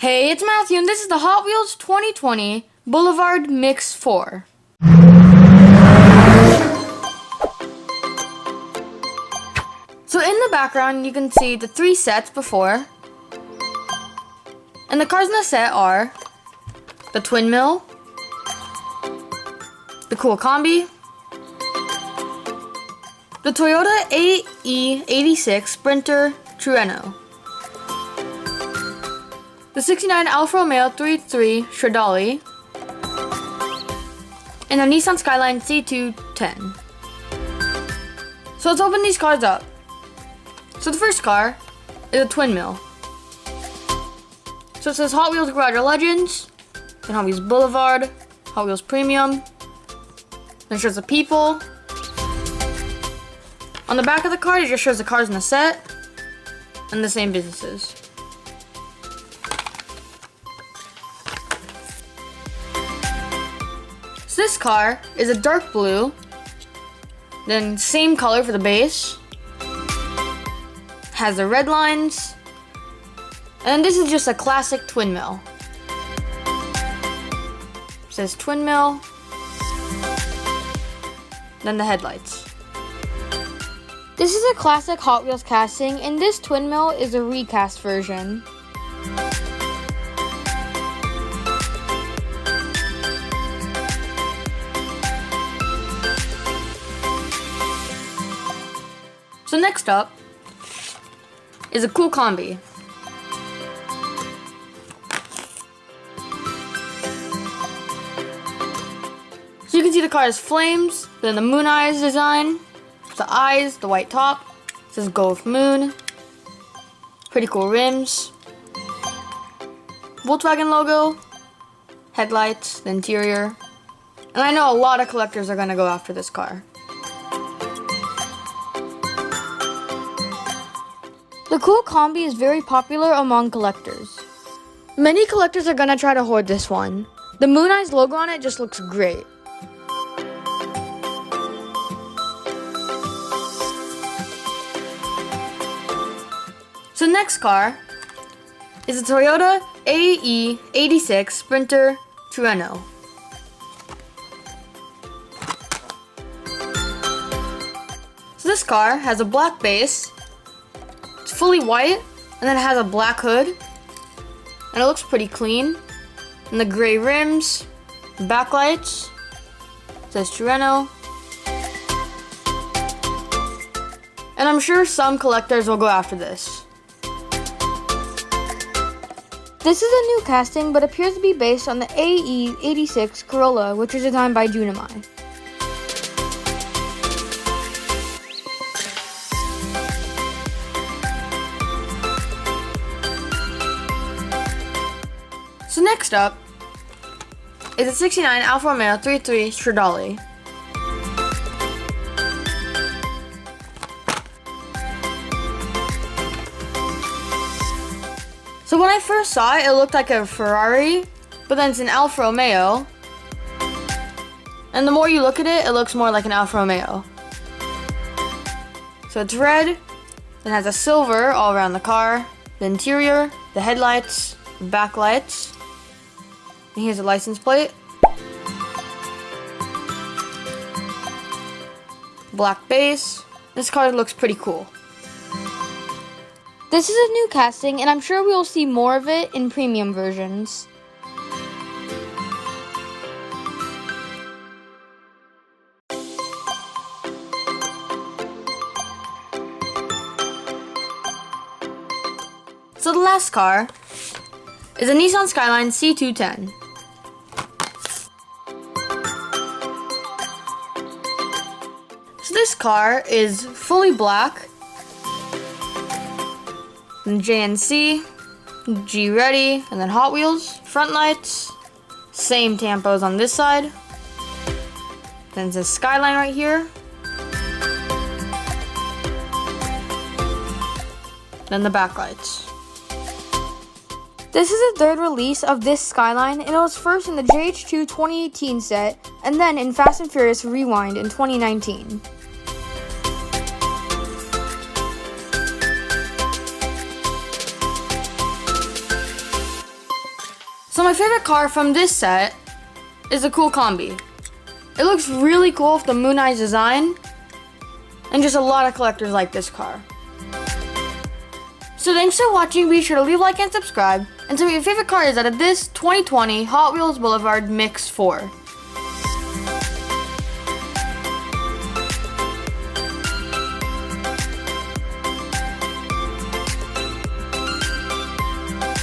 Hey, it's Matthew, and this is the Hot Wheels 2020 Boulevard Mix 4. So in the background, you can see the 3 sets before. And the cars in the set are the Twin Mill, the Cool Combi, the Toyota AE86 Sprinter Trueno, the 69 Alfa Romeo 33 Stradale, and the Nissan Skyline C210. So let's open these cars up. So the first car is a Twin Mill. So it says Hot Wheels Garage Legends, then Hot Wheels Boulevard, Hot Wheels Premium, then it shows the people. On the back of the card, it just shows the cars in the set and the same businesses. So this car is a dark blue, then same color for the base, has the red lines, and this is just a classic Twin Mill. It says Twin Mill, then the headlights. This is a classic Hot Wheels casting, and this Twin Mill is a recast version. So next up is a Cool Combi. So you can see the car has flames, then the moon eyes design, the eyes, the white top, it says Go with Moon, pretty cool rims, Volkswagen logo, headlights, the interior, and I know a lot of collectors are gonna go after this car. The Cool Combi is very popular among collectors. Many collectors are gonna try to hoard this one. The Moon Eyes logo on it just looks great. So the next car is a Toyota AE86 Sprinter Trueno. So this car has a black base, it's fully white, and then it has a black hood, and it looks pretty clean. And the gray rims, backlights, it says Trueno. And I'm sure some collectors will go after this. This is a new casting, but appears to be based on the AE86 Corolla, which was designed by Junimai. So next up is a 69 Alfa Romeo 33 Stradale. So when I first saw it, it looked like a Ferrari, but then it's an Alfa Romeo. And the more you look at it, it looks more like an Alfa Romeo. So it's red, then has a silver all around the car, the interior, the headlights, the backlights. And here's a license plate. Black base. This car looks pretty cool. This is a new casting, and I'm sure we will see more of it in premium versions. So the last car is a Nissan Skyline C210. So this car is fully black, and JNC, G Ready, and then Hot Wheels, front lights, same tampos on this side, then it says Skyline right here, then the backlights. This is the third release of this Skyline, and it was first in the JH2 2018 set, and then in Fast and Furious Rewind in 2019. So my favorite car from this set is the Cool Combi. It looks really cool with the Moon Eyes design, and just a lot of collectors like this car. So thanks for watching, be sure to leave a like and subscribe, and tell me your favorite car is out of this 2020 Hot Wheels Boulevard Mix 4.